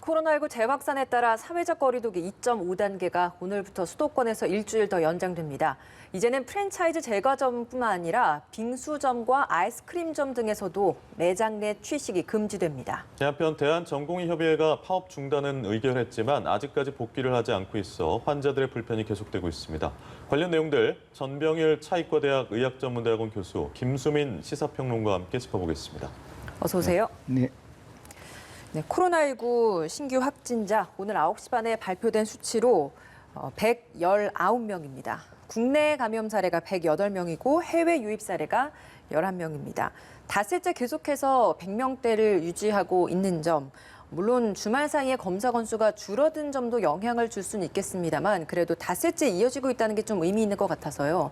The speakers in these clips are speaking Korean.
코로나19 재확산에 따라 사회적 거리두기 2.5단계가 오늘부터 수도권에서 일주일 더 연장됩니다. 이제는 프랜차이즈 제과점뿐만 아니라 빙수점과 아이스크림점 등에서도 매장 내 취식이 금지됩니다. 한편 대한전공의협의회가 파업 중단은 의결했지만 아직까지 복귀를 하지 않고 있어 환자들의 불편이 계속되고 있습니다. 관련 내용들 전병일 차이과대학 의학전문대학원 교수 김수민 시사평론가와 함께 짚어보겠습니다. 어서 오세요. 네. 네, 코로나19 신규 확진자 오늘 9시 반에 발표된 수치로 119명입니다. 국내 감염 사례가 108명이고 해외 유입 사례가 11명입니다. 닷새째 계속해서 100명대를 유지하고 있는 점, 물론 주말 사이에 검사 건수가 줄어든 점도 영향을 줄 수는 있겠습니다만 그래도 닷새째 이어지고 있다는 게 좀 의미 있는 것 같아서요.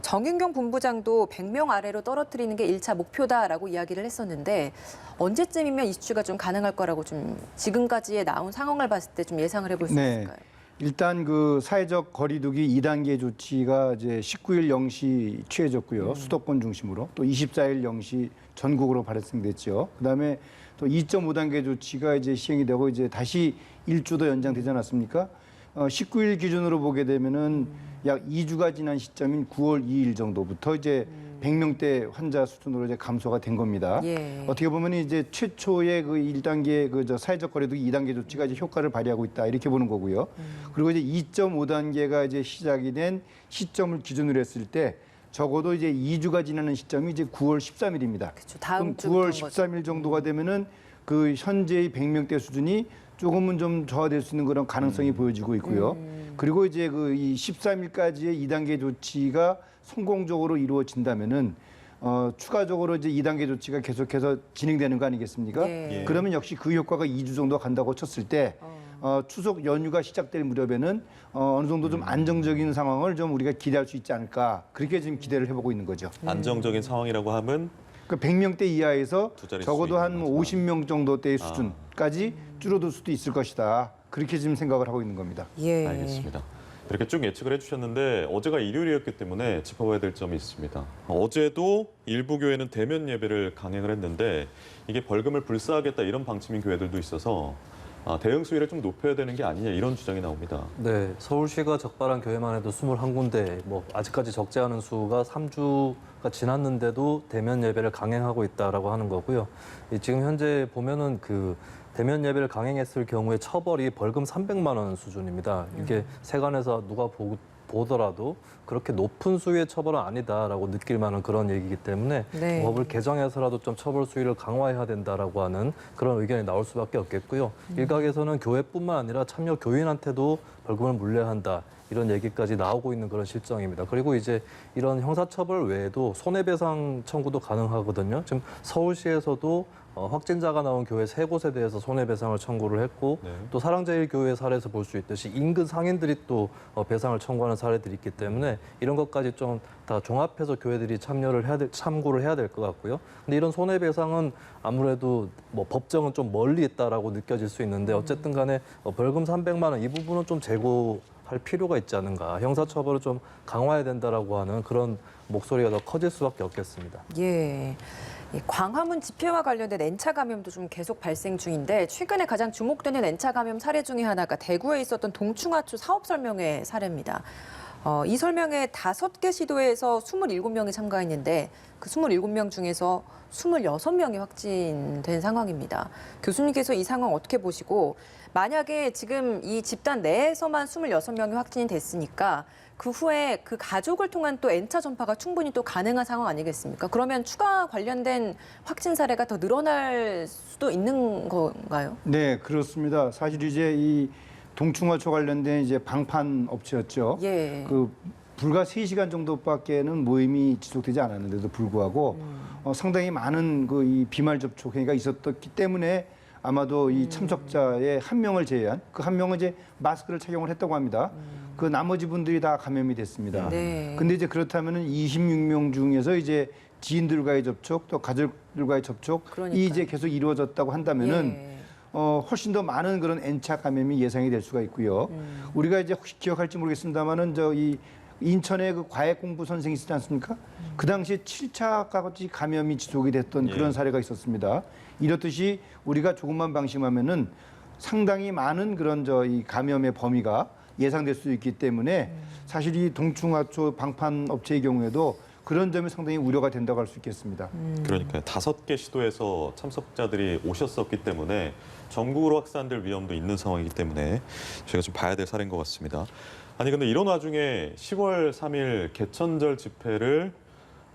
정윤경 본부장도 100명 아래로 떨어뜨리는 게 1차 목표다라고 이야기를 했었는데 언제쯤이면 이 수치가 좀 가능할 거라고 좀 지금까지의 나온 상황을 봤을 때 좀 예상을 해볼 수 있을까요? 일단 그 사회적 거리두기 2단계 조치가 이제 19일 0시 취해졌고요. 수도권 중심으로 또 24일 0시 전국으로 발행됐죠. 그다음에 또 2.5단계 조치가 이제 시행이 되고 이제 다시 일주 더 연장되지 않았습니까? 19일 기준으로 보게 되면은 약 2주가 지난 시점인 9월 2일 정도부터 이제 100명대 환자 수준으로 이제 감소가 된 겁니다. 예. 어떻게 보면 이제 최초의 그 1단계 그 사회적 거리두기 2단계 조치가 이제 효과를 발휘하고 있다 이렇게 보는 거고요. 그리고 이제 2.5단계가 이제 시작이 된 시점을 기준으로 했을 때 적어도 이제 2주가 지나는 시점이 이제 9월 13일입니다. 그렇죠. 다음 그럼 9월 13일 정도가 되면은 그 현재의 100명대 수준이 조금은 좀 저하될 수 있는 그런 가능성이 보여지고 있고요. 그리고 이제 그 이 13일까지의 2단계 조치가 성공적으로 이루어진다면은 추가적으로 이제 2단계 조치가 계속해서 진행되는 거 아니겠습니까? 예. 그러면 역시 그 효과가 2주 정도 간다고 쳤을 때 추석 연휴가 시작될 무렵에는 어느 정도 좀 안정적인 상황을 좀 우리가 기대할 수 있지 않을까 그렇게 지금 기대를 해보고 있는 거죠. 안정적인 상황이라고 하면 그 100명대 이하에서 두 자릿수 적어도 한 있는 거죠. 50명 정도대의 수준까지 줄어들 수도 있을 것이다. 그렇게 지금 생각을 하고 있는 겁니다. 예. 알겠습니다. 이렇게 쭉 예측을 해주셨는데 어제가 일요일이었기 때문에 짚어봐야 될 점이 있습니다. 어제도 일부 교회는 대면 예배를 강행을 했는데 이게 벌금을 불사하겠다 이런 방침인 교회들도 있어서 대응 수위를 좀 높여야 되는 게 아니냐 이런 주장이 나옵니다. 네, 서울시가 적발한 교회만 해도 21군데, 아직까지 적지 않은 수가 3주가 지났는데도 대면 예배를 강행하고 있다라고 하는 거고요. 지금 현재 보면은 그 대면 예배를 강행했을 경우에 처벌이 벌금 300만 원 수준입니다. 이게 세간에서 누가 보더라도 그렇게 높은 수위의 처벌은 아니다라고 느낄 만한 그런 얘기이기 때문에 네. 법을 개정해서라도 좀 처벌 수위를 강화해야 된다라고 하는 그런 의견이 나올 수밖에 없겠고요. 일각에서는 교회뿐만 아니라 참여 교인한테도 벌금을 물려야 한다. 이런 얘기까지 나오고 있는 그런 실정입니다. 그리고 이제 이런 형사처벌 외에도 손해배상 청구도 가능하거든요. 지금 서울시에서도 확진자가 나온 교회 3곳에 대해서 손해배상을 청구를 했고 네. 또 사랑제일교회 사례에서 볼 수 있듯이 인근 상인들이 또 배상을 청구하는 사례들이 있기 때문에 이런 것까지 좀 다 종합해서 교회들이 참고를 해야 될 것 같고요. 근데 이런 손해배상은 아무래도 법정은 좀 멀리 있다라고 느껴질 수 있는데 어쨌든 간에 벌금 300만 원 이 부분은 좀 할 필요가 있지 않은가. 형사처벌을 좀 강화해야 된다라고 하는 그런 목소리가 더 커질 수밖에 없겠습니다. 예. 이 광화문 집회와 관련된 N차 감염도 좀 계속 발생 중인데 최근에 가장 주목되는 N차 감염 사례 중에 하나가 대구에 있었던 동충하초 사업 설명회 사례입니다. 이 설명회 5개 시도에서 27명이 참가했는데 그 27명 중에서 26명이 확진된 상황입니다. 교수님께서 이 상황 어떻게 보시고 만약에 지금 이 집단 내에서만 26명이 확진이 됐으니까 그 후에 그 가족을 통한 또 N차 전파가 충분히 또 가능한 상황 아니겠습니까? 그러면 추가 관련된 확진 사례가 더 늘어날 수도 있는 건가요? 네, 그렇습니다. 사실 이제 이 동충하초 관련된 이제 방판 업체였죠. 예. 그 불과 3시간 정도밖에는 모임이 지속되지 않았는데도 불구하고 상당히 많은 그 이 비말 접촉 행위가 있었기 때문에 아마도 이 참석자의 한 명을 제외한 그 한 명은 이제 마스크를 착용을 했다고 합니다. 그 나머지 분들이 다 감염이 됐습니다. 네. 근데 이제 그렇다면은 26명 중에서 이제 지인들과의 접촉 또 가족들과의 접촉 그러니까요. 이 이제 계속 이루어졌다고 한다면은 예. 훨씬 더 많은 그런 N차 감염이 예상이 될 수가 있고요. 우리가 이제 혹시 기억할지 모르겠습니다만은 이 인천에 그 과외 공부 선생이 있지 않습니까? 그 당시에 7차까지 감염이 지속이 됐던 그런 사례가 있었습니다. 이렇듯이 우리가 조금만 방심하면은 상당히 많은 그런 이 감염의 범위가 예상될 수 있기 때문에 사실 이 동충하초 방판 업체의 경우에도 그런 점이 상당히 우려가 된다고 할 수 있겠습니다. 그러니까요. 5개 시도에서 참석자들이 오셨었기 때문에 전국으로 확산될 위험도 있는 상황이기 때문에 저희가 좀 봐야 될 사례인 것 같습니다. 아니 근데 이런 와중에 10월 3일 개천절 집회를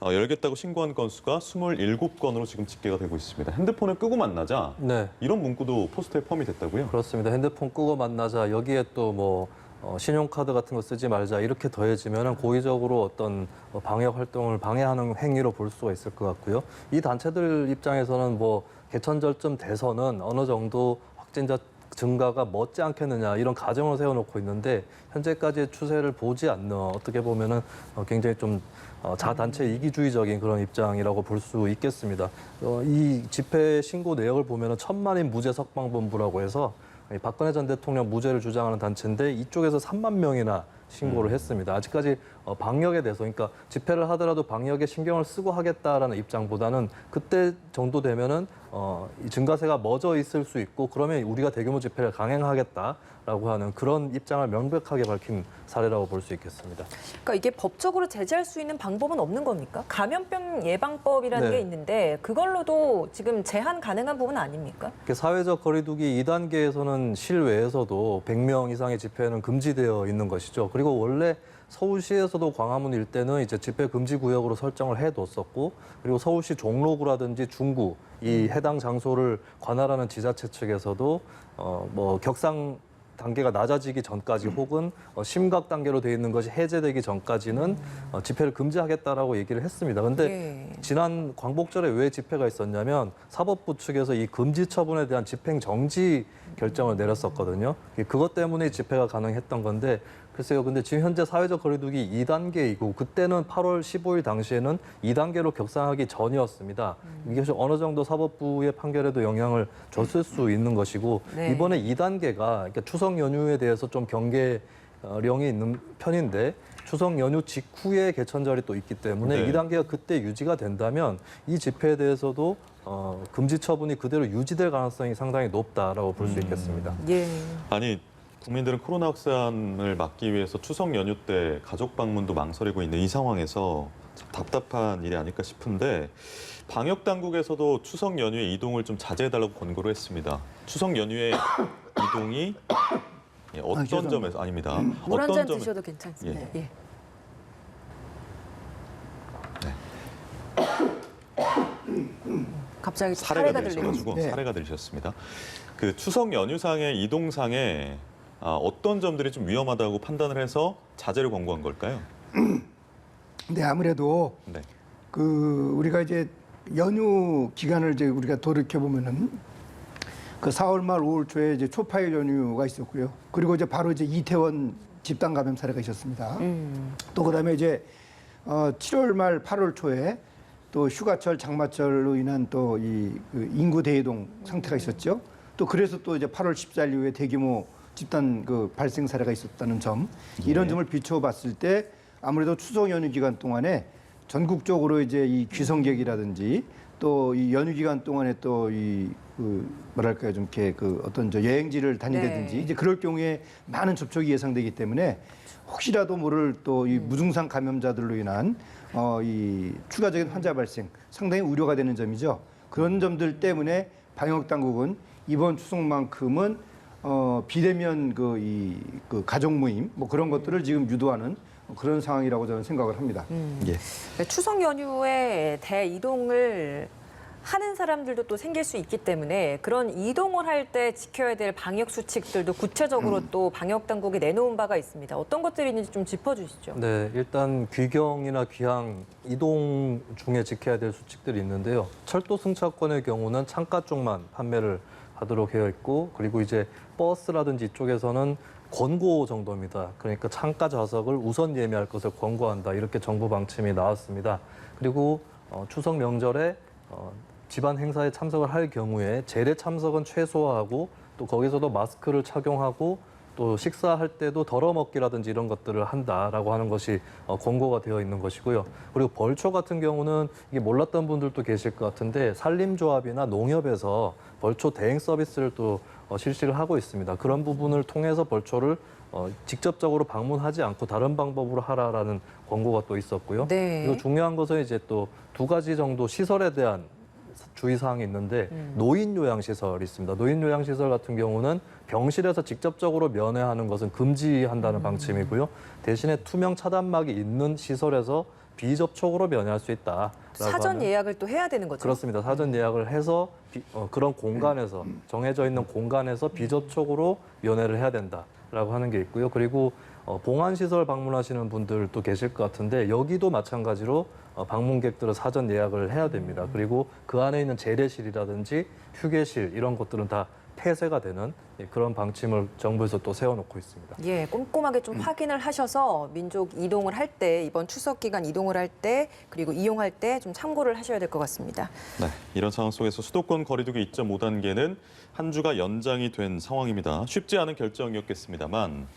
열겠다고 신고한 건수가 27건으로 지금 집계가 되고 있습니다. 핸드폰을 끄고 만나자 네. 이런 문구도 포스터에 포함이 됐다고요? 그렇습니다. 핸드폰 끄고 만나자. 여기에 또 뭐 신용카드 같은 거 쓰지 말자. 이렇게 더해지면 고의적으로 어떤 방역 활동을 방해하는 행위로 볼 수가 있을 것 같고요. 이 단체들 입장에서는 뭐 개천절쯤 돼서는 어느 정도 확진자 증가가 멎지 않겠느냐 이런 가정을 세워놓고 있는데 현재까지의 추세를 보지 않는 어떻게 보면은 굉장히 좀 자단체 이기주의적인 그런 입장이라고 볼 수 있겠습니다. 이 집회 신고 내역을 보면은 천만인 무죄 석방본부라고 해서 박근혜 전 대통령 무죄를 주장하는 단체인데 이쪽에서 3만 명이나 신고를 했습니다. 아직까지 방역에 대해서 그러니까 집회를 하더라도 방역에 신경을 쓰고 하겠다라는 입장보다는 그때 정도 되면은 이 증가세가 멎어 있을 수 있고 그러면 우리가 대규모 집회를 강행하겠다라고 하는 그런 입장을 명백하게 밝힌 사례라고 볼 수 있겠습니다. 그러니까 이게 법적으로 제재할 수 있는 방법은 없는 겁니까? 감염병 예방법이라는 네. 게 있는데 그걸로도 지금 제한 가능한 부분 아닙니까? 사회적 거리두기 2단계에서는 실외에서도 100명 이상의 집회는 금지되어 있는 것이죠. 그리고 원래 서울시에서도 광화문 일대는 이제 집회 금지 구역으로 설정을 해뒀었고, 그리고 서울시 종로구라든지 중구 이 해당 장소를 관할하는 지자체 측에서도 뭐 격상 단계가 낮아지기 전까지 혹은 심각 단계로 되어 있는 것이 해제되기 전까지는 집회를 금지하겠다라고 얘기를 했습니다. 근데 예. 지난 광복절에 왜 집회가 있었냐면 사법부 측에서 이 금지 처분에 대한 집행 정지 결정을 내렸었거든요. 그것 때문에 집회가 가능했던 건데 글쎄요. 근데 지금 현재 사회적 거리두기 2단계이고 그때는 8월 15일 당시에는 2단계로 격상하기 전이었습니다. 이게 어느 정도 사법부의 판결에도 영향을 줬을 수 있는 것이고 네. 이번에 2단계가 그러니까 추석 연휴에 대해서 좀 경계령이 있는 편인데 추석 연휴 직후에 개천절이 또 있기 때문에 네. 2단계가 그때 유지가 된다면 이 집회에 대해서도 금지 처분이 그대로 유지될 가능성이 상당히 높다라고 볼 수 있겠습니다. 예. 아니 국민들은 코로나 확산을 막기 위해서 추석 연휴 때 가족 방문도 망설이고 있는 이 상황에서 참 답답한 일이 아닐까 싶은데 방역 당국에서도 추석 연휴에 이동을 좀 자제해달라고 권고를 했습니다. 추석 연휴에 이동이 어떤 죄송합니다. 점에서 아닙니다. 물 한 어떤 잔 점에 드셔도 괜찮습니다. 예. 갑자기 사례가 사례가 들리고 들리셔가지고 네. 사례가 들리셨습니다. 그 추석 연휴상의 이동상에 어떤 점들이 좀 위험하다고 판단을 해서 자제를 권고한 걸까요? 근데 아무래도 네. 우리가 이제 연휴 기간을 이제 우리가 돌이켜 보면은 그 4월 말 5월 초에 이제 초파일 연휴가 있었고요. 그리고 이제 바로 이제 이태원 집단 감염 사례가 있었습니다. 또 그다음에 이제 7월 말 8월 초에 또 휴가철 장마철로 인한 또 이 인구 대이동 상태가 있었죠. 또 그래서 또 이제 8월 14일 이후에 대규모 집단 발생 사례가 있었다는 점 이런 점을 비춰봤을 때 아무래도 추석 연휴 기간 동안에 전국적으로 이제 이 귀성객이라든지 또 이 연휴 기간 동안에 또 뭐랄까요 좀 이렇게 어떤 여행지를 다니다든지 네. 이제 그럴 경우에 많은 접촉이 예상되기 때문에 혹시라도 모를 또 이 무증상 감염자들로 인한 이 추가적인 환자 발생 상당히 우려가 되는 점이죠. 그런 점들 때문에 방역 당국은 이번 추석만큼은 비대면 가족 모임 뭐 그런 것들을 지금 유도하는 그런 상황이라고 저는 생각을 합니다. 예. 추석 연휴에 대이동을 하는 사람들도 또 생길 수 있기 때문에 그런 이동을 할 때 지켜야 될 방역 수칙들도 구체적으로 또 방역 당국이 내놓은 바가 있습니다. 어떤 것들이 있는지 좀 짚어주시죠. 네, 일단 귀경이나 귀향, 이동 중에 지켜야 될 수칙들이 있는데요. 철도 승차권의 경우는 창가 쪽만 판매를 하도록 되어 있고, 그리고 이제 버스라든지 이쪽에서는 권고 정도입니다. 그러니까 창가 좌석을 우선 예매할 것을 권고한다. 이렇게 정부 방침이 나왔습니다. 그리고 추석 명절에 집안 행사에 참석을 할 경우에 재래 참석은 최소화하고 또 거기서도 마스크를 착용하고 또 또 식사할 때도 덜어먹기라든지 이런 것들을 한다라고 하는 것이 권고가 되어 있는 것이고요. 그리고 벌초 같은 경우는 이게 몰랐던 분들도 계실 것 같은데 산림조합이나 농협에서 벌초 대행 서비스를 또 실시를 하고 있습니다. 그런 부분을 통해서 벌초를 직접적으로 방문하지 않고 다른 방법으로 하라라는 권고가 또 있었고요. 네. 그리고 중요한 것은 이제 또 2가지 정도 시설에 대한 주의사항이 있는데 노인 요양시설이 있습니다. 노인 요양시설 같은 경우는 병실에서 직접적으로 면회하는 것은 금지한다는 방침이고요. 대신에 투명 차단막이 있는 시설에서 비접촉으로 면회할 수 있다. 사전 예약을 또 해야 되는 거죠? 그렇습니다. 사전 예약을 해서 그런 공간에서 정해져 있는 공간에서 비접촉으로 면회를 해야 된다라고 하는 게 있고요. 그리고 봉안시설 방문하시는 분들도 계실 것 같은데 여기도 마찬가지로 방문객들은 사전 예약을 해야 됩니다. 그리고 그 안에 있는 재래실이라든지 휴게실 이런 것들은 다 폐쇄가 되는 그런 방침을 정부에서 또 세워놓고 있습니다. 예, 꼼꼼하게 좀 확인을 하셔서 민족 이동을 할 때, 이번 추석 기간 이동을 할 때, 그리고 이용할 때 좀 참고를 하셔야 될 것 같습니다. 네, 이런 상황 속에서 수도권 거리두기 2.5단계는 한 주가 연장이 된 상황입니다. 쉽지 않은 결정이었겠습니다만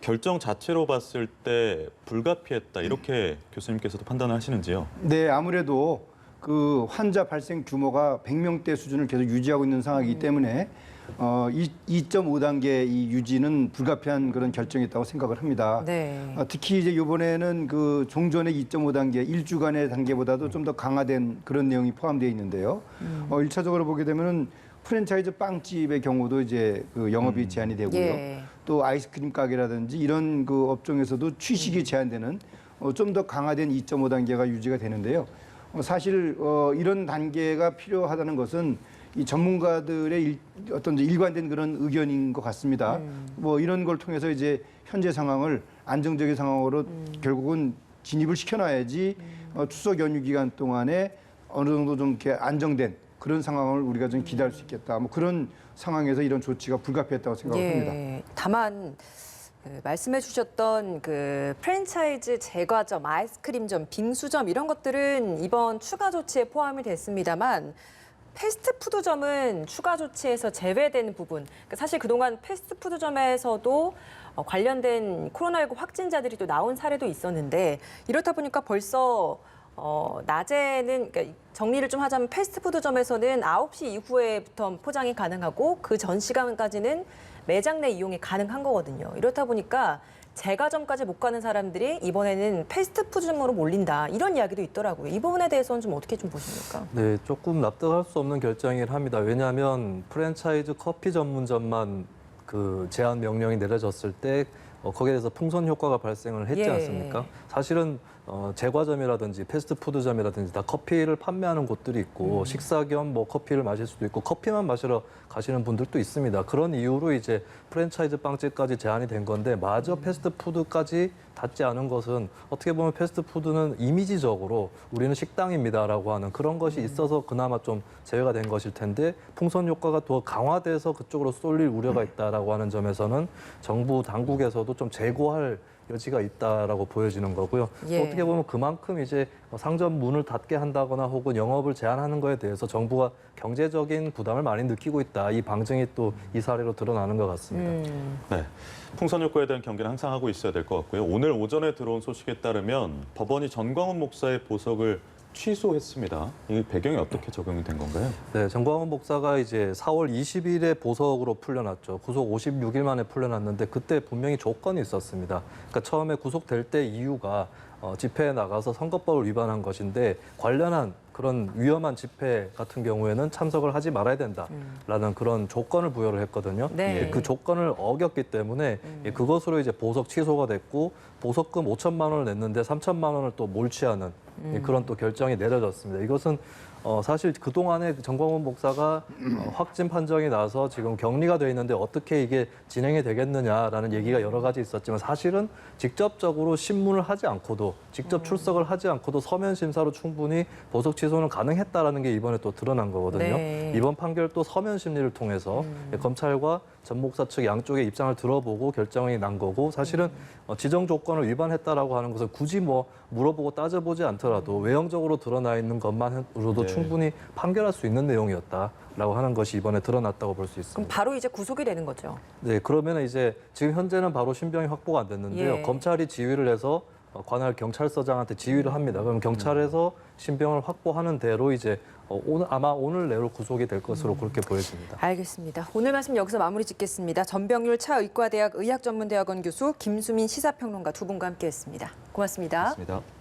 결정 자체로 봤을 때 불가피했다 이렇게 교수님께서도 판단을 하시는지요? 네, 아무래도 그 환자 발생 규모가 100명대 수준을 계속 유지하고 있는 상황이기 때문에 2.5단계 이 유지는 불가피한 그런 결정이었다고 생각을 합니다. 네. 특히 이제 이번에는 그 종전의 2.5단계, 1주간의 단계보다도 좀 더 강화된 그런 내용이 포함되어 있는데요. 1차적으로 보게 되면은 프랜차이즈 빵집의 경우도 이제 그 영업이 제한이 되고요. 예. 또 아이스크림 가게라든지 이런 그 업종에서도 취식이 제한되는 좀 더 강화된 2.5단계가 유지가 되는데요. 사실 이런 단계가 필요하다는 것은 이 전문가들의 어떤 일관된 그런 의견인 것 같습니다. 뭐 이런 걸 통해서 이제 현재 상황을 안정적인 상황으로 결국은 진입을 시켜놔야지 추석 연휴 기간 동안에 어느 정도 좀 이렇게 안정된 그런 상황을 우리가 좀 기대할 수 있겠다. 뭐 그런 상황에서 이런 조치가 불가피했다고 생각을 합니다. 다만 말씀해 주셨던 그 프랜차이즈 제과점, 아이스크림점, 빙수점 이런 것들은 이번 추가 조치에 포함이 됐습니다만 패스트푸드점은 추가 조치에서 제외된 부분. 그러니까 사실 그동안 패스트푸드점에서도 관련된 코로나19 확진자들이 또 나온 사례도 있었는데 이렇다 보니까 벌써 낮에는 그러니까 정리를 좀 하자면 패스트푸드점에서는 9시 이후에부터 포장이 가능하고 그 전 시간까지는 매장 내 이용이 가능한 거거든요. 이렇다 보니까 제과점까지 못 가는 사람들이 이번에는 패스트푸드점으로 몰린다. 이런 이야기도 있더라고요. 이 부분에 대해서는 좀 어떻게 좀 보십니까? 네, 조금 납득할 수 없는 결정이긴 합니다. 왜냐하면 프랜차이즈 커피 전문점만 그 제한 명령이 내려졌을 때 거기에 대해서 풍선 효과가 발생을 했지 예. 않습니까? 사실은 제과점이라든지 패스트푸드점이라든지 다 커피를 판매하는 곳들이 있고 식사 겸 뭐 커피를 마실 수도 있고 커피만 마시러 가시는 분들도 있습니다. 그런 이유로 이제 프랜차이즈 빵집까지 제한이 된 건데 마저 패스트푸드까지 닿지 않은 것은 어떻게 보면 패스트푸드는 이미지적으로 우리는 식당입니다라고 하는 그런 것이 있어서 그나마 좀 제외가 된 것일 텐데 풍선 효과가 더 강화돼서 그쪽으로 쏠릴 우려가 있다라고 하는 점에서는 정부 당국에서도 좀 재고할 여지가 있다라고 보여지는 거고요. 예. 어떻게 보면 그만큼 이제 상점 문을 닫게 한다거나 혹은 영업을 제한하는 거에 대해서 정부가 경제적인 부담을 많이 느끼고 있다. 이 방증이 또 이 사례로 드러나는 것 같습니다. 네, 풍선 효과에 대한 경계는 항상 하고 있어야 될 것 같고요. 오늘 오전에 들어온 소식에 따르면 법원이 전광훈 목사의 보석을 취소했습니다. 이 배경이 어떻게 적용이 된 건가요? 네, 정광훈 목사가 이제 4월 20일에 보석으로 풀려났죠. 구속 56일 만에 풀려났는데 그때 분명히 조건이 있었습니다. 그러니까 처음에 구속될 때 이유가 집회에 나가서 선거법을 위반한 것인데 관련한 그런 위험한 집회 같은 경우에는 참석을 하지 말아야 된다라는 그런 조건을 부여를 했거든요. 네. 그 조건을 어겼기 때문에 그것으로 이제 보석 취소가 됐고 보석금 5천만 원을 냈는데 3천만 원을 또 몰취하는 그런 또 결정이 내려졌습니다. 이것은 사실 그동안에 정광훈 목사가 확진 판정이 나서 지금 격리가 돼 있는데 어떻게 이게 진행이 되겠느냐라는 얘기가 여러 가지 있었지만 사실은 직접적으로 신문을 하지 않고도 직접 출석을 하지 않고도 서면 심사로 충분히 보석 취소는 가능했다라는 게 이번에 또 드러난 거거든요. 네. 이번 판결 또 서면 심리를 통해서 검찰과 전 목사 측 양쪽의 입장을 들어보고 결정이 난 거고 사실은 지정 조건을 위반했다라고 하는 것은 굳이 뭐 물어보고 따져보지 않더라도 외형적으로 드러나 있는 것만으로도 네. 충분히 판결할 수 있는 내용이었다라고 하는 것이 이번에 드러났다고 볼 수 그럼 있습니다. 바로 이제 구속이 되는 거죠. 네, 그러면 이제 지금 현재는 바로 신병이 확보가 안 됐는데요. 예. 검찰이 지휘를 해서 관할 경찰서장한테 지휘를 합니다. 그럼 경찰에서 신병을 확보하는 대로 이제 오늘 내로 구속이 될 것으로 그렇게 보여집니다. 알겠습니다. 오늘 말씀 여기서 마무리 짓겠습니다. 전병률 차의과대학 의학전문대학원 교수 김수민 시사평론가 두 분과 함께했습니다. 고맙습니다. 맞습니다.